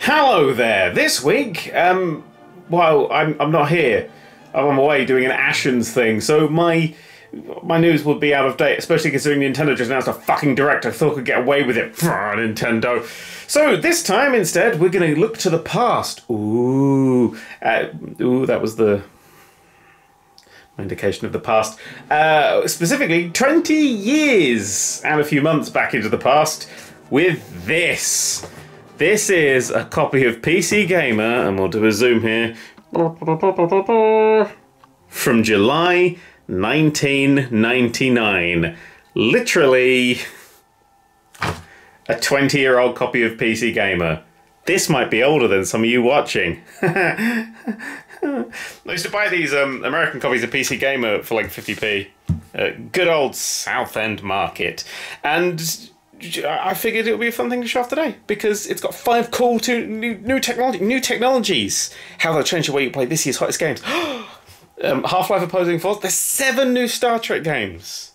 Hello there. This week, well, I'm not here. I'm away doing an Ashens thing, so my news would be out of date, especially considering Nintendo just announced a fucking direct. I thought I could get away with it. Nintendo. So this time, instead, we're going to look to the past. Ooh, that was the indication of the past. Specifically, 20 years and a few months back into the past with this. This is a copy of PC Gamer, and we'll do a zoom here, from July 1999. Literally a 20-year-old copy of PC Gamer. This might be older than some of you watching. I used to buy these American copies of PC Gamer for like 50p. Good old South End Market. And I figured it would be a fun thing to show off today because it's got 5 cool new technologies. How they'll change the way you play this year's hottest games. Half-Life Opposing Force. There's 7 new Star Trek games.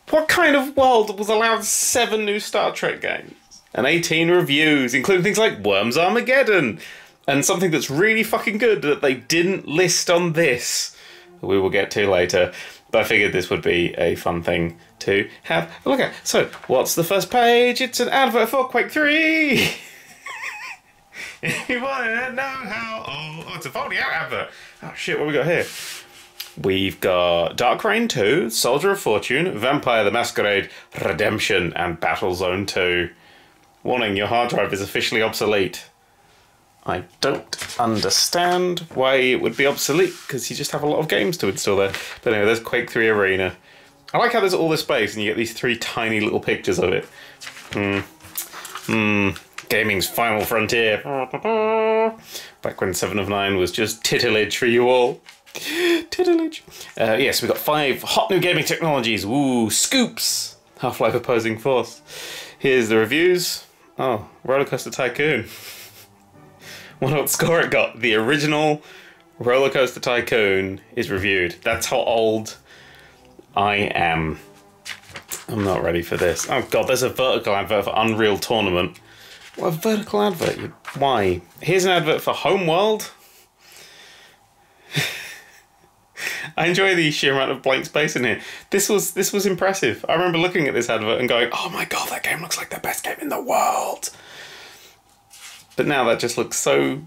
What kind of world was allowed 7 new Star Trek games? And 18 reviews, including things like Worms Armageddon. And something that's really fucking good that they didn't list on this, we will get to later. But I figured this would be a fun thing to have a look at. So, what's the first page? It's an advert for Quake 3! If you want to know how... Oh, it's a folding out advert. Oh shit, what we got here? We've got Dark Reign 2, Soldier of Fortune, Vampire the Masquerade, Redemption, and Battlezone 2. Warning, your hard drive is officially obsolete. I don't understand why it would be obsolete, because you just have a lot of games to install there. But anyway, there's Quake 3 Arena. I like how there's all this space and you get these 3 tiny little pictures of it. Gaming's final frontier. Back when 7 of 9 was just titillage for you all. Titillage. Yes, we've got 5 hot new gaming technologies. Ooh, scoops. Half-Life Opposing Force. Here's the reviews. Oh, Rollercoaster Tycoon. Wonder what score it got. The original Rollercoaster Tycoon is reviewed. That's how old I am. I'm not ready for this. Oh god, there's a vertical advert for Unreal Tournament. What a vertical advert? Why? Here's an advert for Homeworld. I enjoy the sheer amount of blank space in here. This was impressive. I remember looking at this advert and going, oh my god, that game looks like the best game in the world. But now that just looks so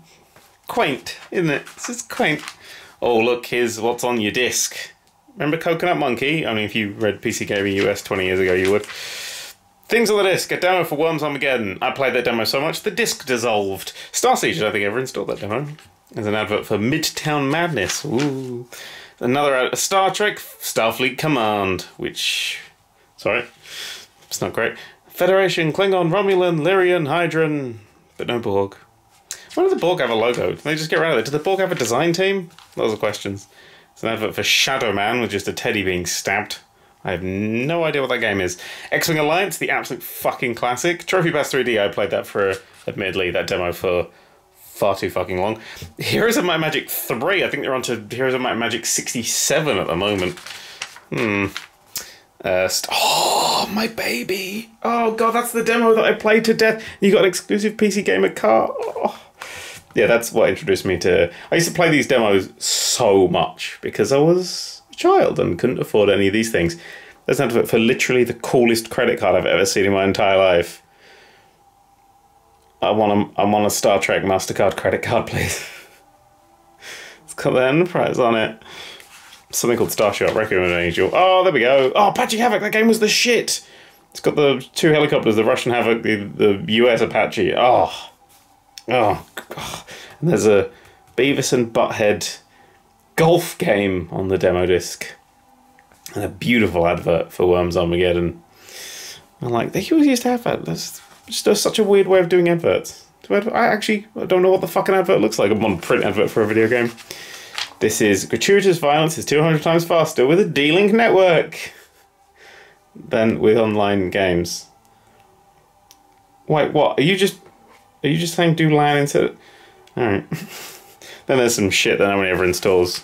quaint, isn't it? It's just quaint. Oh, look, here's what's on your disc. Remember Coconut Monkey? I mean, if you read PC Gaming US 20 years ago, you would. Things on the disc. A demo for Worms Armageddon. I played that demo so much, the disc dissolved. Star Siege, I don't think I ever installed that demo. There's an advert for Midtown Madness. Ooh. Another ad, Star Trek Starfleet Command, which... Sorry. It's not great. Federation, Klingon, Romulan, Lyrian, Hydran... But no Borg. Why do the Borg have a logo? Do they just get rid of it? Do the Borg have a design team? Those are questions. It's an advert for Shadow Man with just a teddy being stabbed. I have no idea what that game is. X-Wing Alliance, the absolute fucking classic. Trophy Pass 3D, I played that for, admittedly, that demo for far too fucking long. Heroes of Might and Magic 3, I think they're on to Heroes of Might and Magic 67 at the moment. Oh, my baby. Oh, God, that's the demo that I played to death. You got an exclusive PC Gamer car. Oh. Yeah, that's what introduced me to... I used to play these demos so much because I was a child and couldn't afford any of these things. There's an advert for literally the coolest credit card I've ever seen in my entire life. I want a Star Trek MasterCard credit card, please. It's got the Enterprise on it. Something called Starship Requiem of an Angel. Oh, there we go. Oh, Apache Havoc, that game was the shit. It's got the 2 helicopters, the Russian Havoc, the US Apache. Oh. And there's a Beavis and Butthead golf game on the demo disc. And a beautiful advert for Worms Armageddon. I'm like, they always used to have that. That's just such a weird way of doing adverts. I don't know what the fucking advert looks like. I'm on a print advert for a video game. This is gratuitous violence is 200 times faster with a D-Link network than with online games. Wait, what? Are you just saying do LAN instead? Alright. Then there's some shit that nobody ever installs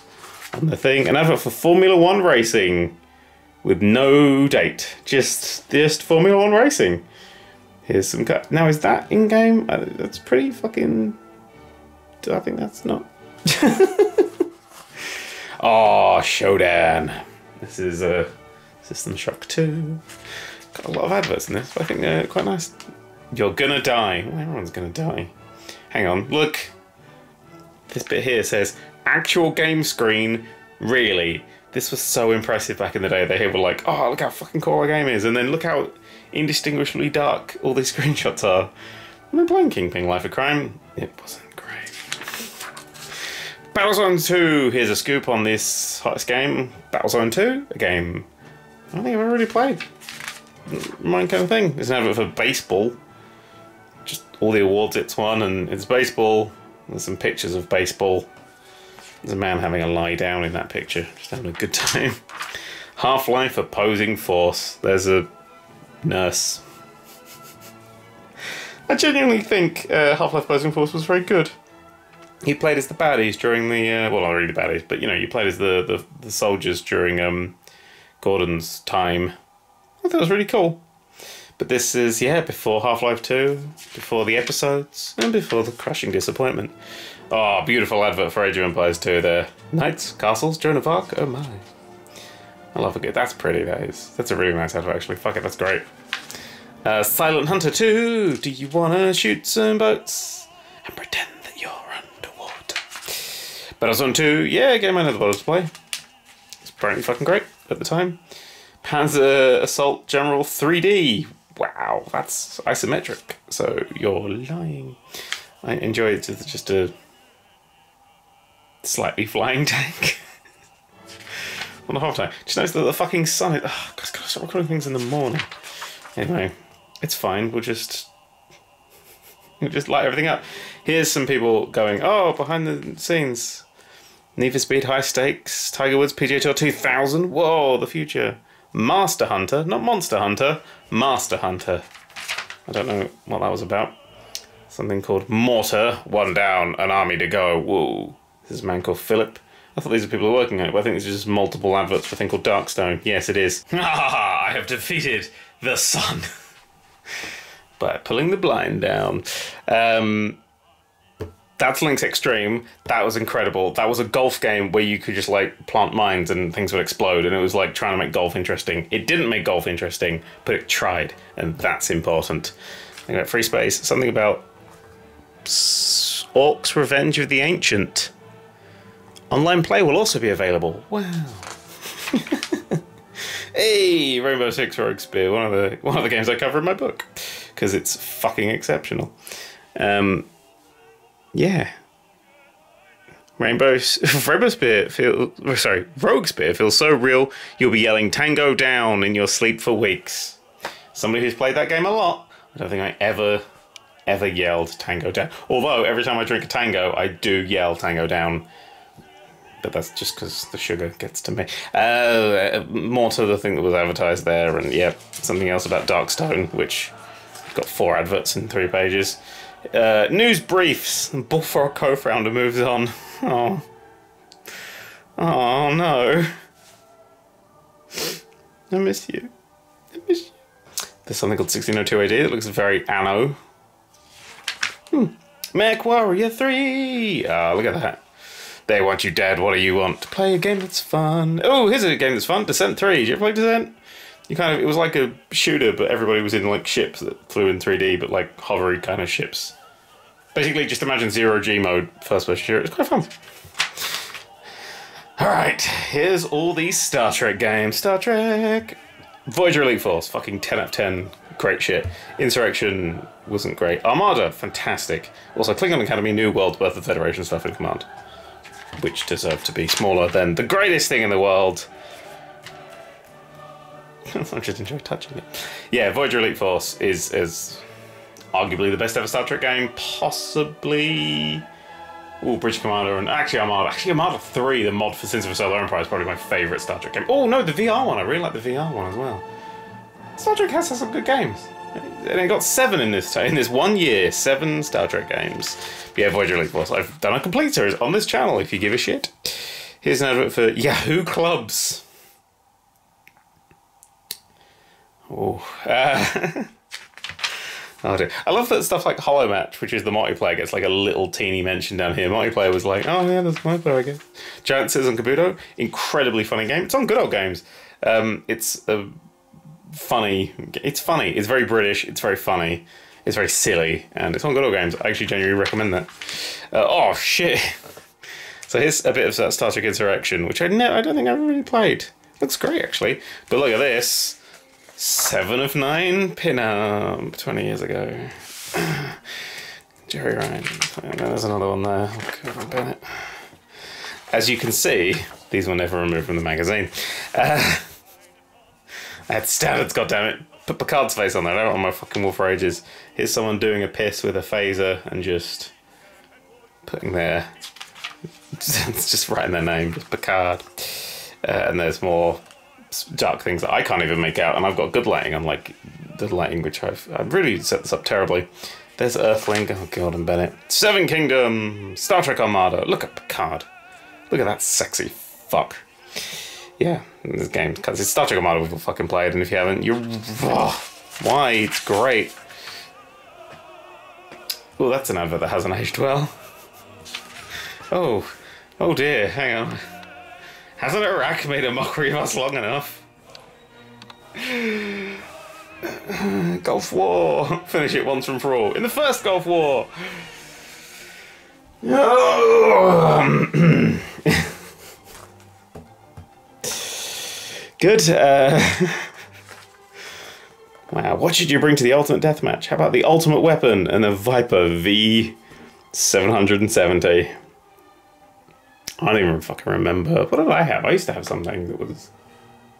on the thing. An advert for Formula 1 racing with no date. Just Formula 1 racing. Here's some cut. Now, is that in-game? That's pretty fucking... I think that's not. Oh, Showdown. This is System Shock 2. Got a lot of adverts in this, but I think they're quite nice. You're gonna die. Well, everyone's gonna die. Hang on, look. This bit here says, actual game screen, really. This was so impressive back in the day. They were like, oh, look how fucking cool our game is. And then look how indistinguishably dark all these screenshots are. Am I playing Kingpin Life of Crime? It wasn't great. Battlezone 2. Here's a scoop on this hottest game. Battlezone 2, a game I don't think I've ever really played. My kind of thing. There's an advert for baseball. Just all the awards it's won, and it's baseball. There's some pictures of baseball. There's a man having a lie down in that picture, just having a good time. Half-Life Opposing Force. There's a nurse. I genuinely think Half-Life Opposing Force was very good. You played as the baddies during the... well, not really the baddies, but you know, you played as the soldiers during Gordon's time. I thought it was really cool. But this is, yeah, before Half-Life 2, before the episodes, and before the crushing disappointment. Oh, beautiful advert for Age of Empires 2 there. Knights, castles, Joan of Arc, oh my. I love it. That's pretty, that is. That's a really nice advert, actually. Fuck it, that's great. Silent Hunter 2, do you want to shoot some boats and pretend that you're underwater? Battlezone 2, yeah, a game I never bothered to play. It's apparently fucking great at the time. Panzer Assault General 3D. Wow, that's isometric, so you're lying. I enjoy it. It's just a slightly flying tank. On the half time. Just notice that the fucking sun is... Oh, God, gotta stop recording things in the morning. Anyway, it's fine. We'll just light everything up. Here's some people going, oh, behind the scenes. Need for Speed High Stakes, Tiger Woods PGA Tour 2000. Whoa, the future. Master Hunter, not Monster Hunter, Master Hunter. I don't know what that was about. Something called Mortar, one down, an army to go. Whoa. This is a man called Philip. I thought these are people who are working on it, but I think this is just multiple adverts for a thing called Darkstone. Yes, it is. I have defeated the sun by pulling the blind down. That's Link's Extreme. That was incredible. That was a golf game where you could just like plant mines and things would explode, and it was like trying to make golf interesting. It didn't make golf interesting, but it tried, and that's important. Something about free space. Something about Orcs Revenge of the Ancient. Online play will also be available. Wow. Hey, Rainbow Six Rogue Spear. One of the games I cover in my book because it's fucking exceptional. Yeah. Rogue Spear feels so real you'll be yelling Tango down in your sleep for weeks. Somebody who's played that game a lot, I don't think I ever yelled Tango down. Although every time I drink a Tango, I do yell Tango down. But that's just because the sugar gets to me. More to the thing that was advertised there, and yeah, something else about Darkstone, which got 4 adverts in 3 pages. News briefs. Bullfrog co-founder moves on. Oh no. I miss you. There's something called 1602 AD that looks very anno. Mech Warrior 3. Look at that. They want you dead. What do you want? To play a game that's fun. Oh, here's a game that's fun. Descent 3. Did you ever play Descent? It was like a shooter, but everybody was in like ships that flew in 3D, but like hovery kind of ships. Basically, just imagine zero-G mode first-person shooter. It's quite fun. Alright, here's all these Star Trek games. Star Trek! Voyager Elite Force, fucking 10 out of 10. Great shit. Insurrection wasn't great. Armada, fantastic. Also, Klingon Academy, New World, Birth of Federation stuff in Command. Which deserve to be smaller than the greatest thing in the world. I just enjoy touching it. Yeah, Voyager Elite Force is arguably the best ever Star Trek game. Possibly... Ooh, Bridge Commander and... Actually, Armada. Actually, Armada 3, the mod for Sins of a Solar Empire, is probably my favourite Star Trek game. Oh, no, the VR one. I really like the VR one as well. Star Trek has some good games. And it got 7 in this 1 year. 7 Star Trek games. But yeah, Voyager Elite Force. I've done a complete series on this channel if you give a shit. Here's an advert for Yahoo Clubs. Oh. Oh dear. I love that stuff like Hollow Match, which is the multiplayer, gets like a little teeny mention down here. Multiplayer was like, oh yeah, there's multiplayer, I guess. Giant Citizen Kabuto, incredibly funny game. It's on Good Old Games. It's funny. It's funny. It's very British. It's very funny. It's very silly, and it's on Good Old Games. I actually genuinely recommend that. Oh shit! So here's a bit of that Star Trek Insurrection, which I don't think I've really played. Looks great actually, but look at this. 7 of 9 pin-up 20 years ago. Jerry Ryan. There's another one there. Bennett. As you can see, these were never removed from the magazine. I had standards, goddammit. Put Picard's face on there. I don't want my fucking wall for ages. Here's someone doing a piss with a phaser and just putting their... it's just writing their name, just Picard. And there's more dark things that I can't even make out, and I've got good lighting, unlike the lighting which I've really set this up terribly. There's Earthling. Oh god, and Bennett. Seven Kingdoms. Star Trek Armada. Look at Picard. Look at that sexy fuck. Yeah, this game, because it's Star Trek Armada we've all fucking played, and if you haven't, you're... Oh, why? It's great. Oh, that's an advert that hasn't aged well. Oh dear, hang on. Hasn't Iraq made a mockery of us long enough? Gulf War. Finish it once and for all. In the first Gulf War. Good. Wow, what should you bring to the ultimate deathmatch? How about the ultimate weapon and the Viper V770? I don't even fucking remember. What did I have? I used to have something that was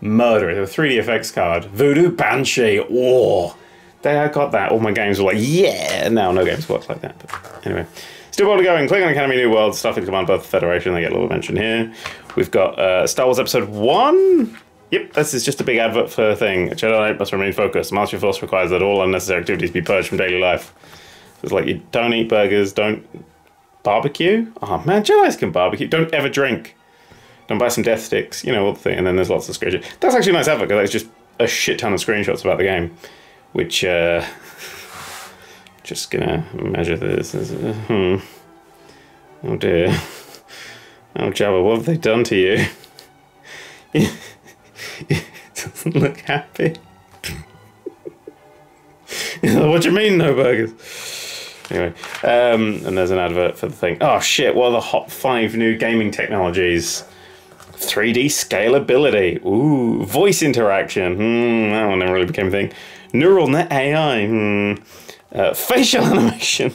murderous. It was a 3D effects card. Voodoo Banshee. Oh, I got that. All my games were like, yeah. Now no games work like that. But anyway. Still well to going. Click on Academy New World. Stuff in Command Both Federation. They get a little mention here. We've got Star Wars Episode 1. Yep, this is just a big advert for a thing. A Jedi Knight must remain focused. Master Force requires that all unnecessary activities be purged from daily life. So it's like, you don't eat burgers, don't barbecue. Oh man, Jedis can barbecue. Don't ever drink. Don't buy some death sticks. You know, all the thing. And then there's lots of screenshots. That's actually a nice advert, because that's just a shit ton of screenshots about the game. Which, just gonna measure this. Oh dear. Oh Jabba, what have they done to you? It doesn't look happy. What do you mean, no burgers? Anyway, and there's an advert for the thing. Oh shit, what are the hot 5 new gaming technologies? 3D scalability. Ooh, voice interaction. That one never really became a thing. Neural net AI. Facial animation.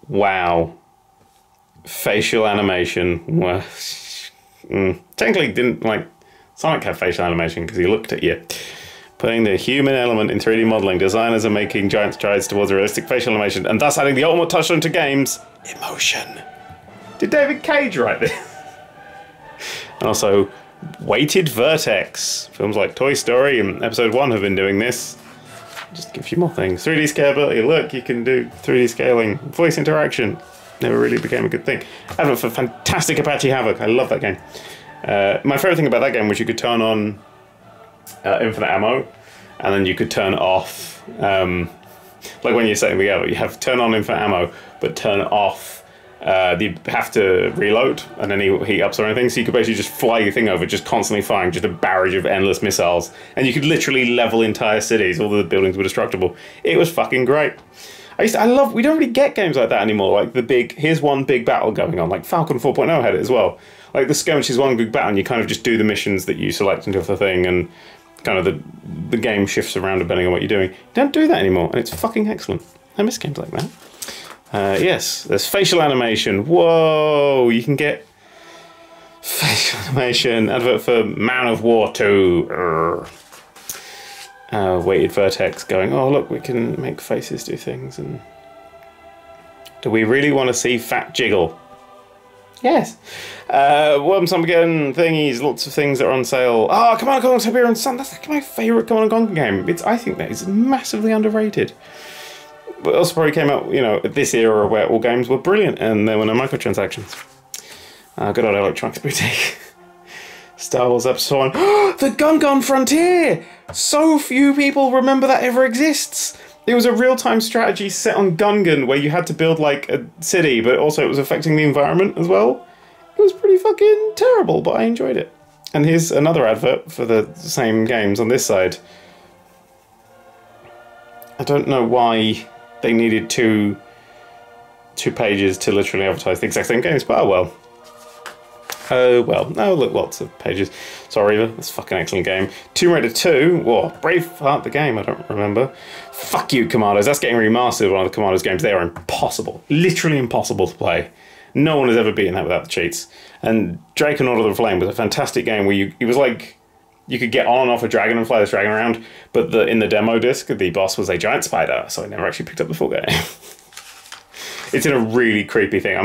Wow. Facial animation. Well, technically didn't like Sonic have facial animation because he looked at you. Putting the human element in 3D modeling, designers are making giant strides towards realistic facial animation and thus adding the ultimate touchstone to games, emotion. Did David Cage write this? And also, weighted vertex. Films like Toy Story and Episode 1 have been doing this. Just give you more things. 3D scalability. Look, you can do 3D scaling. Voice interaction. Never really became a good thing. Advert for fantastic Apache Havoc. I love that game. My favourite thing about that game was you could turn on infinite ammo, and then you could turn off, like when you're setting the ammo, you have to turn on infinite ammo, but turn off, you have to reload, and then heat ups or anything, so you could basically just fly your thing over, just constantly firing just a barrage of endless missiles, and you could literally level entire cities, all the buildings were destructible. It was fucking great. I love, we don't really get games like that anymore, like the big, here's one big battle going on, like Falcon 4.0 had it as well. Like the skirmish is one big battle and you kind of just do the missions that you select into the thing and kind of the game shifts around depending on what you're doing. You don't do that anymore and it's fucking excellent. I miss games like that. Yes, there's facial animation. Whoa, you can get facial animation. Advert for Man of War 2. Weighted vertex going, oh look, we can make faces do things. And do we really want to see Fat Jiggle? Yes. Worms again, thingies, lots of things that are on sale. Oh, Command & Conquer Tiberian Sun, that's like my favourite Command & Conquer game. I think that is massively underrated. But it also probably came out, you know, at this era where all games were brilliant and there were no microtransactions. Good old Electronics Boutique. Star Wars Episode 1. The Gun Frontier! So few people remember that ever exists. It was a real-time strategy set on Gungan where you had to build like a city, but also it was affecting the environment as well. It was pretty fucking terrible, but I enjoyed it. And here's another advert for the same games on this side. I don't know why they needed two pages to literally advertise the exact same games, but oh well. Oh well. Oh look, lots of pages. Sorry, Eva, that's a fucking excellent game. Tomb Raider 2, whoa, Braveheart the game, I don't remember. Fuck you, Commandos, that's getting remastered, one of the Commandos games. They are impossible, literally impossible to play. No one has ever beaten that without the cheats. And Drake and Order of the Flame was a fantastic game where it was like, you could get on and off a dragon and fly this dragon around, but in the demo disc, the boss was a giant spider, so I never actually picked up the full game. It's in a really creepy thing.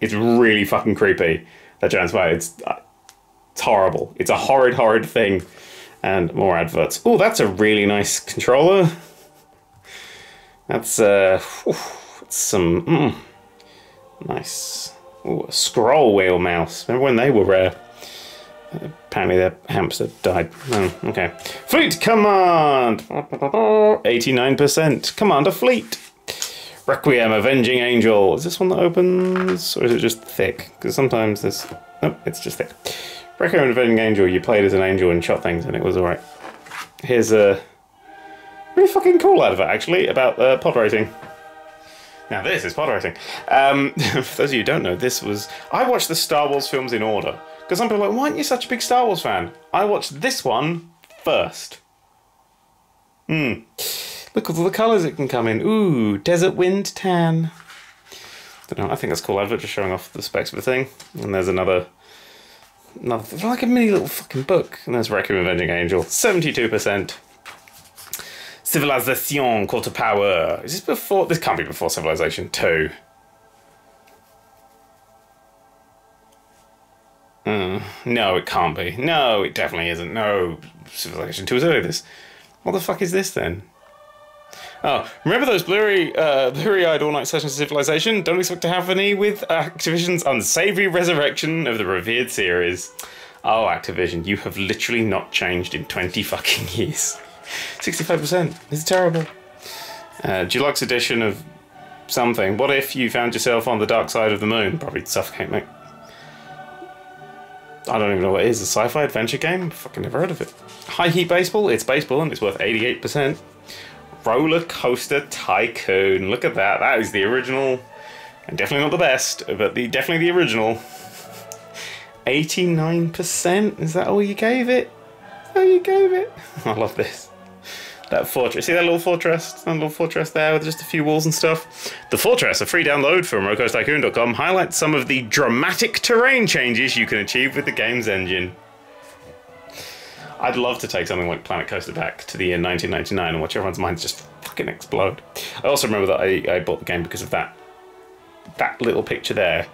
It's really fucking creepy, that giant spider. It's horrible. It's a horrid thing. And more adverts. Oh, that's a really nice controller. That's some nice. Ooh, a scroll wheel mouse. Remember when they were rare? Apparently their hamster died. Oh, okay. Fleet command! 89%. Commander Fleet. Requiem, Avenging Angel. Is this one that opens? Or is it just thick? Because sometimes there's... Nope, it's just thick. Requiem, Avenging Angel. You played as an angel and shot things and it was alright. Here's a really fucking cool advert, actually, about pod racing. Now this is pod racing. For those of you who don't know, I watched the Star Wars films in order. Because some people are like, why aren't you such a big Star Wars fan? I watched this one first. Look at all the colours it can come in. Ooh, desert wind tan. Don't know, I think that's a cool advert, just showing off the specs of the thing. And there's another like a mini little fucking book. And there's Requiem Avenging Angel, 72%. Civilization, Call to Power. Is this before? This can't be before Civilization 2. No, it can't be. No, it definitely isn't. No, Civilization 2 is earlier this. What the fuck is this then? Oh, remember those blurry-eyed all-night sessions of Civilization? Don't expect to have any with Activision's unsavory resurrection of the revered series. Oh, Activision, you have literally not changed in 20 fucking years. 65%. It's terrible. Deluxe edition of something. What if you found yourself on the dark side of the moon? Probably suffocate, mate. I don't even know what it is. A sci-fi adventure game? Fucking never heard of it. High Heat Baseball? It's baseball and it's worth 88%. Roller Coaster Tycoon. Look at that. That is the original. And definitely not the best, but definitely the original. 89%? Is that all you gave it? Oh, you gave it? I love this. That fortress. See that little fortress? That little fortress there with just a few walls and stuff? The Fortress, a free download from RocoStycoon.com, highlights some of the dramatic terrain changes you can achieve with the game's engine. I'd love to take something like Planet Coaster back to the year 1999 and watch everyone's minds just fucking explode. I also remember that I bought the game because of that little picture there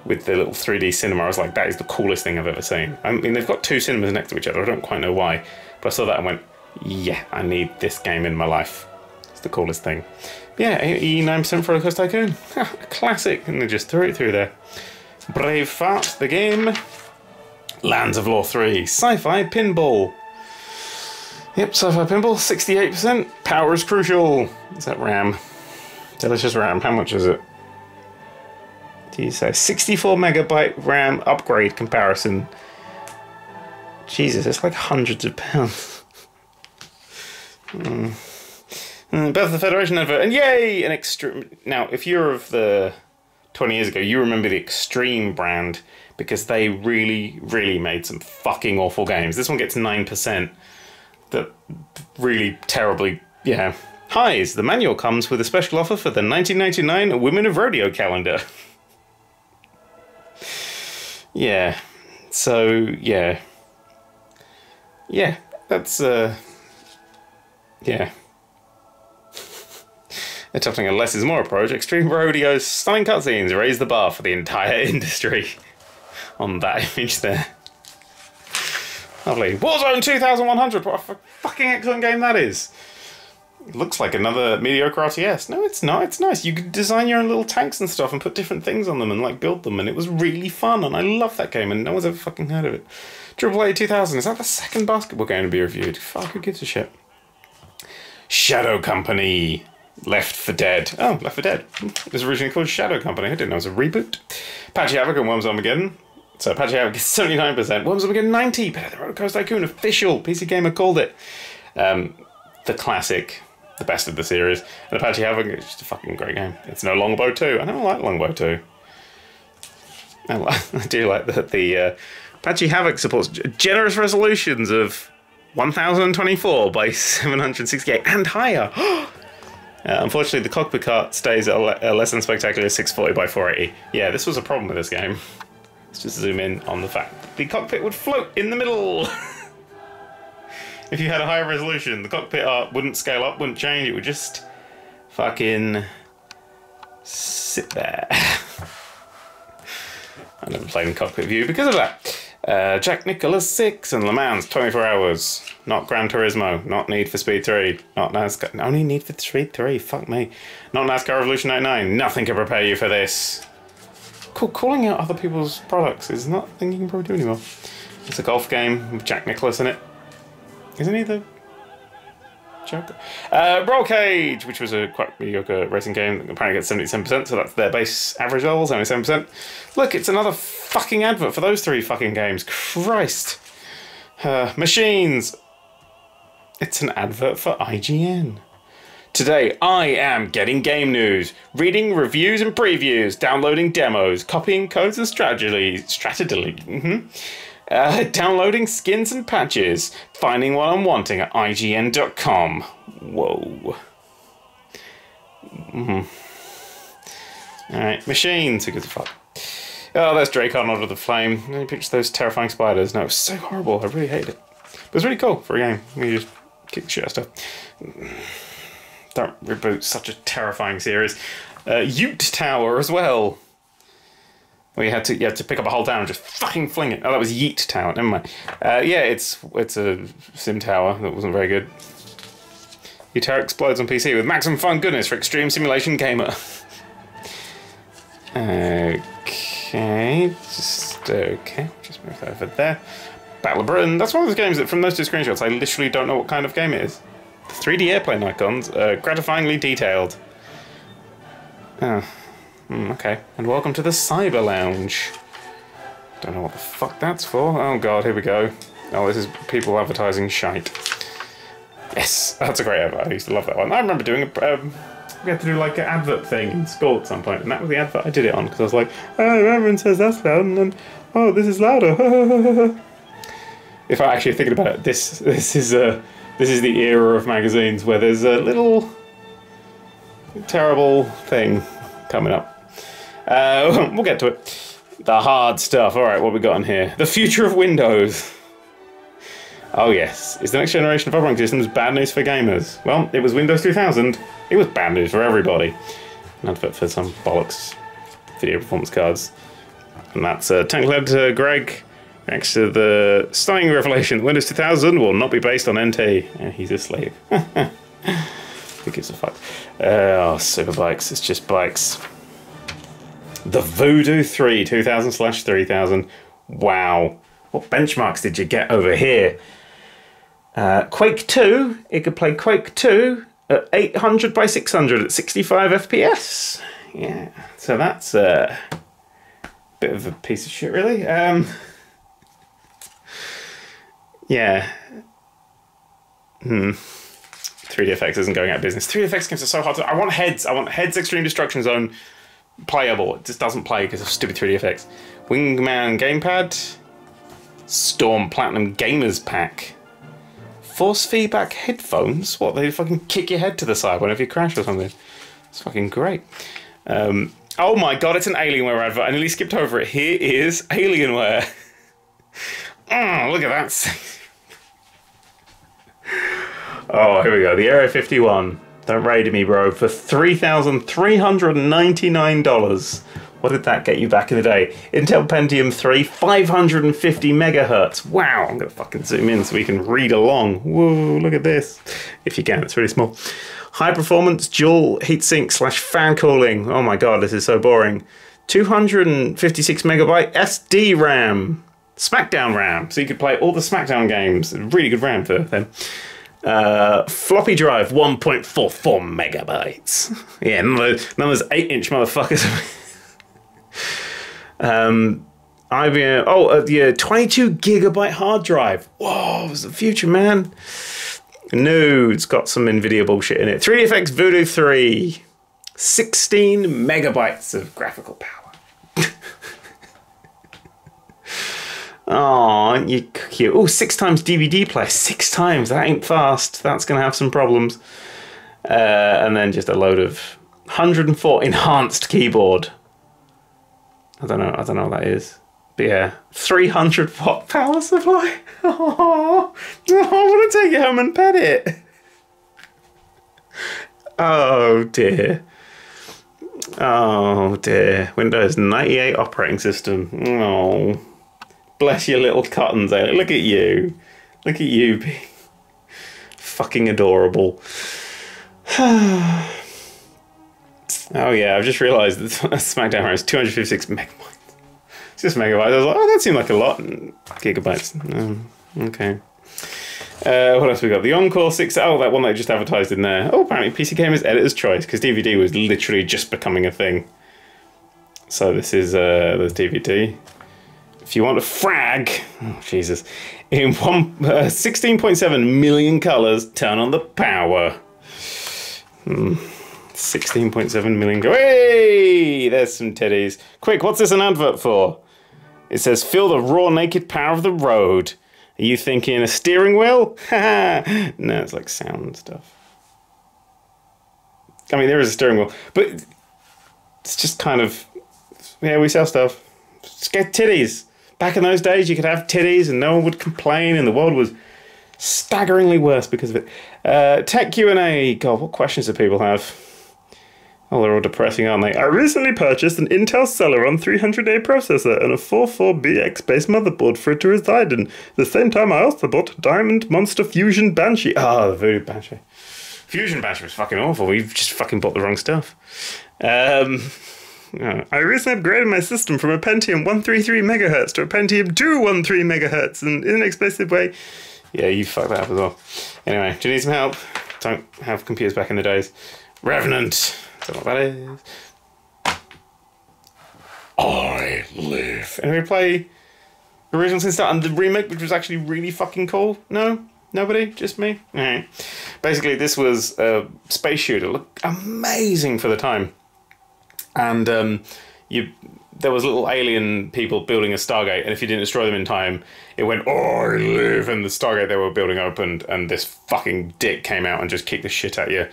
with the little 3D cinema. I was like, that is the coolest thing I've ever seen. I mean, they've got two cinemas next to each other. I don't quite know why, but I saw that and went, yeah, I need this game in my life. It's the coolest thing. Yeah, 89% for Roller Coaster Tycoon. Classic. And they just threw it through there. Braveheart, the game. Lands of Law 3. Sci-Fi Pinball. Yep, Sci-Fi Pinball, 68%. Power is crucial. Is that RAM? Delicious RAM. How much is it? Do you say 64 megabyte RAM upgrade comparison? Jesus, it's like hundreds of pounds. Birth of the Federation advert, and yay, an Extreme. Now, if you're of the 20 years ago, you remember the Extreme brand because they really, really made some fucking awful games. This one gets 9%. That really terribly, yeah. Highs, the manual comes with a special offer for the 1999 Women of Rodeo calendar. Yeah. So, yeah. Yeah, that's, yeah. Adopting a less is more approach, Extreme Rodeo's stunning cutscenes raise the bar for the entire industry. On that image there. Lovely. Warzone 2100, what a fucking excellent game that is. It looks like another mediocre RTS. No, it's not. It's nice. You could design your own little tanks and stuff and put different things on them and like build them, and it was really fun, and I love that game, and no one's ever fucking heard of it. AAA 2000, is that the second basketball game to be reviewed? Fuck, who gives a shit? Shadow Company. Left 4 Dead. Oh, Left 4 Dead. It was originally called Shadow Company. I didn't know it was a reboot. Patchy Havoc and Worms Armageddon. So Patchy Havoc is 79%. Worms Armageddon 90%. Better than Roller Coaster Tycoon. Official. PC Gamer called it. The classic. The best of the series. And Apache Havoc is just a fucking great game. It's no Longbow 2. I don't like Longbow 2. I do like that the Apache Havoc supports generous resolutions of 1024 by 768 and higher. Unfortunately, the cockpit cart stays at a less than spectacular 640 by 480. Yeah, this was a problem with this game. Let's just zoom in on the fact that the cockpit would float in the middle. If you had a higher resolution, the cockpit art wouldn't scale up, wouldn't change, it would just fucking sit there. I never played in cockpit view because of that. Jack Nicklaus 6 and Le Mans 24 hours. Not Gran Turismo, not Need for Speed 3, not NASCAR. Only Need for Speed 3, fuck me. Not NASCAR Revolution 99, nothing can prepare you for this. Cool, calling out other people's products is not a thing you can probably do anymore. It's a golf game with Jack Nicklaus in it. Isn't he the Joker? Roll Cage, which was a quite mediocre racing game that apparently gets 77%, so that's their base average level, 77%. Look, it's another fucking advert for those 3 fucking games. Christ. Machines. It's an advert for IGN. Today, I am getting game news, reading reviews and previews, downloading demos, copying codes and strategies. Downloading skins and patches, finding what I'm wanting at IGN.com. Whoa. Alright, machines, who gives a fuck? Oh, there's Dracon Under the Flame. Let me picture those terrifying spiders. No, it was so horrible, I really hated it. But it was really cool for a game. You just kick the shit out of stuff. Don't reboot such a terrifying series. Ute Tower as well. Well, you had to pick up a whole tower and just fucking fling it. Oh, that was Yeet Tower. Never mind. Yeah, it's a sim tower that wasn't very good. Your tower explodes on PC with maximum fun goodness for extreme simulation gamer. Okay, just move that over there. Battle of Britain. That's one of those games that, from those 2 screenshots, I literally don't know what kind of game it is. The 3D airplane icons are gratifyingly detailed. Okay, and welcome to the Cyber Lounge. Don't know what the fuck that's for. Oh god, here we go. Oh, this is people advertising shite. Yes, that's a great advert. I used to love that one. I remember doing we had to do like an advert thing in school at some point, and that was the advert I did it on, because I was like, oh, everyone says that's loud, and then, oh, this is louder. If I'm actually thinking about it, this is the era of magazines where there's a little terrible thing coming up. We'll get to it. The hard stuff. Alright, what we got in here? The future of Windows. Oh yes. Is the next generation of operating systems bad news for gamers? Well, it was Windows 2000. It was bad news for everybody. An advert for some Bollocks video performance cards. And that's Tank-led Greg reacts to the stunning revelation that Windows 2000 will not be based on NT. Yeah, he's a slave. Who gives a fuck? Oh, super bikes. It's just bikes. The Voodoo 3 2000/3000. Wow. What benchmarks did you get over here? Quake 2. It could play Quake 2 at 800 by 600 at 65 FPS. Yeah. So that's a bit of a piece of shit, really. Yeah. 3DFX isn't going out of business. 3DFX games are so hard to... I want Heads Extreme Destruction Zone playable. It just doesn't play because of stupid 3DFX. Wingman Gamepad. Storm Platinum Gamers Pack. Force feedback headphones? What, they fucking kick your head to the side whenever you crash or something? It's fucking great. Oh my god, it's an Alienware advert. I nearly skipped over it. Here is Alienware. Oh, look at that. Oh, here we go. The Area 51. Don't raid me, bro. For $3,399. What did that get you back in the day? Intel Pentium 3, 550 megahertz. Wow, I'm going to fucking zoom in so we can read along. Whoa, look at this. If you can, it's really small. High performance dual heatsink / fan cooling. Oh my god, this is so boring. 256 megabyte SD RAM. SmackDown RAM, so you could play all the SmackDown games. Really good RAM for them. Floppy drive, 1.44 megabytes. Yeah, none of those 8-inch motherfuckers. IBM. Yeah, 22 gigabyte hard drive. Whoa, it's the future, man. No, it's got some NVIDIA bullshit in it. 3DFX Voodoo 3. 16 megabytes of graphical power. Oh, aren't you cute? Oh, 6 times DVD player. 6 times. That ain't fast. That's going to have some problems. And then just a load of 104 enhanced keyboard. I don't know what that is. But yeah, 300 watt power supply. Oh, I want to take it home and pet it. Oh dear. Oh dear. Windows 98 operating system. Oh, bless your little cottons. Look at you. Look at you being fucking adorable. Oh yeah, I've just realised that SmackDown RAM is 256 megabytes. It's just megabytes. I was like, oh, that seemed like a lot. Gigabytes. Okay. What else we got? The Encore 6. Oh, that one they just advertised in there. Oh, apparently PC Gamer's editor's choice, because DVD was literally just becoming a thing. So this is the DVD. If you want a frag, oh Jesus, in 16.7 million colours, turn on the power. 16.7 million. Hey, there's some titties. Quick, what's this an advert for? It says, feel the raw naked power of the road. Are you thinking a steering wheel? No, it's like sound stuff. I mean, there is a steering wheel, but it's just kind of, yeah, we sell stuff. Just get titties. Back in those days, you could have titties and no one would complain, and the world was staggeringly worse because of it. Tech Q&A. God, what questions do people have? Oh, they're all depressing, aren't they? I recently purchased an Intel Celeron 300A processor and a 44BX-based motherboard for it to reside in. At the same time, I also bought a Diamond Monster Fusion Banshee. Ah, the Voodoo Banshee. Fusion Banshee was fucking awful. We've just fucking bought the wrong stuff. I recently upgraded my system from a Pentium 133 MHz to a Pentium 213 MHz in an inexpensive way. Yeah, you fucked that up as well. Anyway, do you need some help? Don't have computers back in the days. Revenant. Don't know what that is. I Live. And we play Original Sin Star and the remake, which was actually really fucking cool. No? Nobody? Just me? Alright. Basically, this was a space shooter. Looked amazing for the time. And there was little alien people building a Stargate, and if you didn't destroy them in time, it went, I live, and the Stargate they were building opened, and this fucking dick came out and just kicked the shit out of you.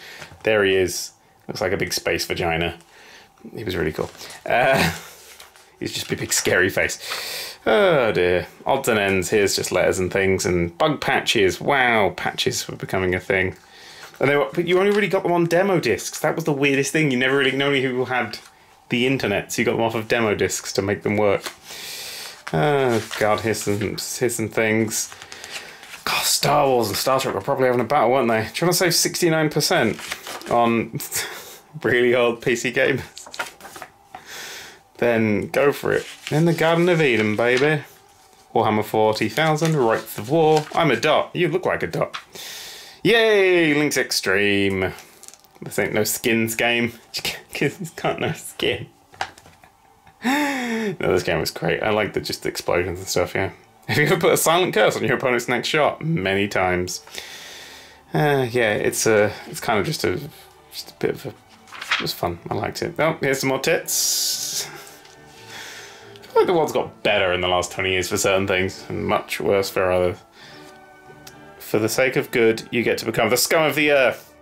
There he is. Looks like a big space vagina. He was really cool. He's just a big scary face. Oh dear. Odds and ends. Here's just letters and things, and bug patches. Wow, patches were becoming a thing. And but you only really got them on demo discs. That was the weirdest thing. You never really know any people had the internet, so you got them off of demo discs to make them work. Oh god, here's some things. God, Star Wars and Star Trek were probably having a battle, weren't they? Do you want to save 69% on really old PC games? Then go for it. In the Garden of Eden, baby. Warhammer 40,000, Rights of War. I'm a dot. You look like a dot. Yay, Link's Extreme. This ain't no skins game. It's got no skin. No, this game was great. I like just the explosions and stuff, yeah. Have you ever put a silent curse on your opponent's next shot? Many times. Yeah, it's kind of just a bit of a... It was fun. I liked it. Oh, here's some more tits. I feel like the world's got better in the last 20 years for certain things, and much worse for others. For the sake of good, you get to become the scum of the earth.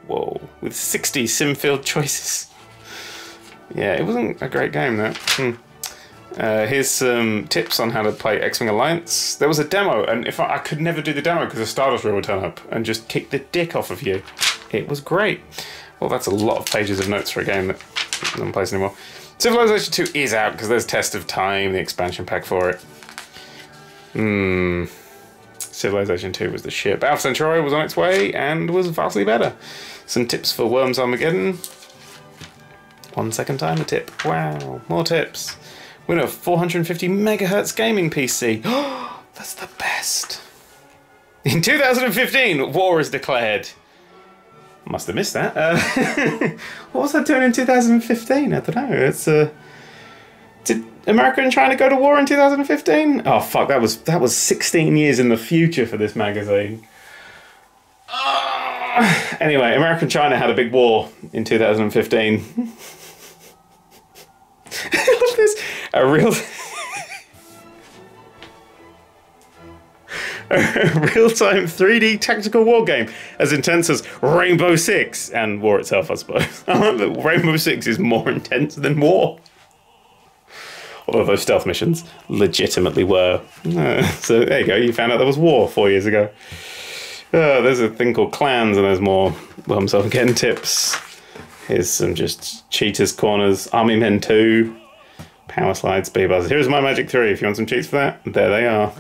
Whoa, with 60 sim-filled choices. Yeah, it wasn't a great game, though. Here's some tips on how to play X-Wing Alliance. There was a demo, and if I could never do the demo because a Stardust Reel would turn up and just kick the dick off of you. It was great. Well, that's a lot of pages of notes for a game that no one plays anymore. Civilization 2 is out because there's Test of Time, the expansion pack for it. Civilization 2 was the shit. Alpha Centauri was on its way and was vastly better. Some tips for Worms Armageddon. 1 second time a tip. Wow, more tips. We have a 450 megahertz gaming PC. That's the best. In 2015, war is declared. Must have missed that. What was I doing in 2015? I don't know. It's did America and China go to war in 2015? Oh fuck, that was 16 years in the future for this magazine. Anyway, America and China had a big war in 2015. I love this. A real-time 3D tactical war game as intense as Rainbow Six and war itself, I suppose. Rainbow Six is more intense than war. Although those stealth missions legitimately were. So there you go, you found out there was war 4 years ago. There's a thing called clans, and there's more Worm Self-Getting tips. Here's some just cheaters corners. Army Men 2. Power Slide, Speed Buzz. Here's My Magic 3 if you want some cheats for that. There they are.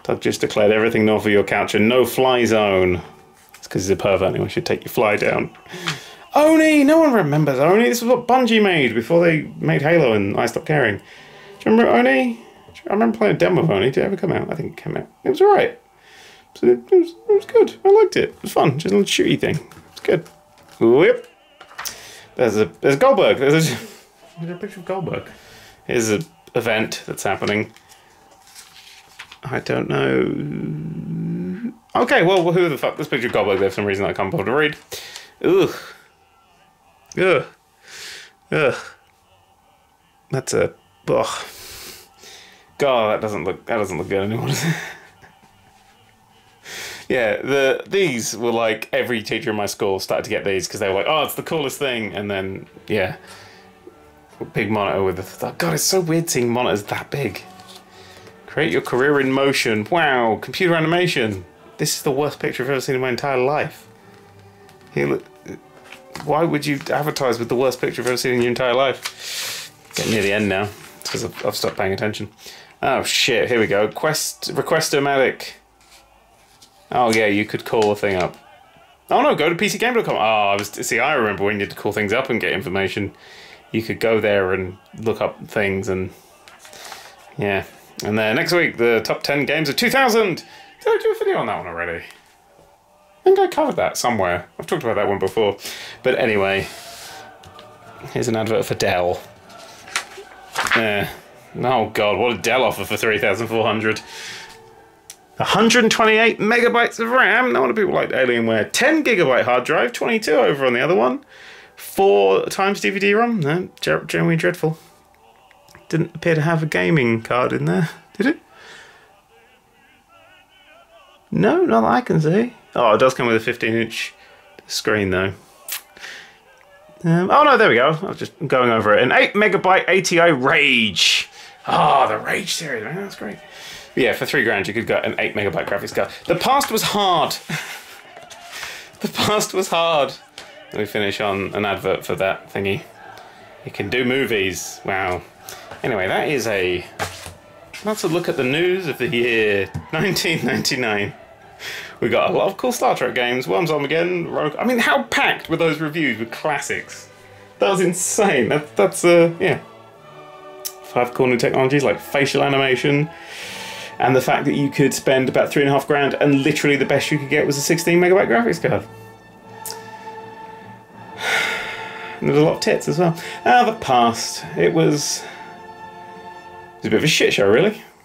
Doug just declared everything north of your couch a no-fly zone. It's because he's a pervert and he should take your fly down. Oni! No one remembers Oni. This is what Bungie made before they made Halo and I Stopped Caring. Do you remember Oni? I remember playing a demo of Oni. Did it ever come out? I think it came out. It was alright. So it was good. I liked it. It was fun. Just a little shooty thing. It's good. Whip. There's Goldberg. There's a picture of Goldberg. Here's an event that's happening. I don't know. Okay, well, who the fuck? This picture of Goldberg there for some reason I can't bother to read. Ugh. Ugh. Ugh. That's a. Ugh. God, that doesn't look good anymore, does it? Yeah, these were like every teacher in my school started to get these because they were like, oh, it's the coolest thing, and then yeah, big monitor with the. God, it's so weird seeing monitors that big. Create your career in motion. Wow, computer animation. This is the worst picture I've ever seen in my entire life. Here, look. Why would you advertise with the worst picture I've ever seen in your entire life? Getting near the end now. It's because I've stopped paying attention. Oh shit, here we go. Request-O-Matic. Oh yeah, you could call a thing up. Oh no, go to PCGame.com. Oh, I remember when you had to call things up and get information. You could go there and look up things and... Yeah. And then next week, the top 10 games of 2000. Did I do a video on that one already? I think I covered that somewhere. I've talked about that one before. But anyway, here's an advert for Dell. Oh god, what a Dell offer for 3,400. 128 megabytes of RAM. No wonder people like Alienware. 10 gigabyte hard drive, 22 over on the other one. 4 times DVD-ROM. No, genuinely dreadful. Didn't appear to have a gaming card in there, did it? No, not that I can see. Oh, it does come with a 15-inch screen though. Oh no, there we go. I was just going over it. An 8 megabyte ATI Rage. Oh, the Rage series, man, that's great. But yeah, for $3,000 you could get an 8 megabyte graphics card. The past was hard. The past was hard. Let me finish on an advert for that thingy. You can do movies. Wow. Anyway, that's a look at the news of the year 1999. We got a lot of cool Star Trek games, Worms Armageddon, Rogue. I mean, how packed were those reviews with classics? That was insane. Yeah. 5 cool new technologies like facial animation, and the fact that you could spend about $3,500 and literally the best you could get was a 16 megabyte graphics card. And there's a lot of tits as well. The past. It was a bit of a shit show, really.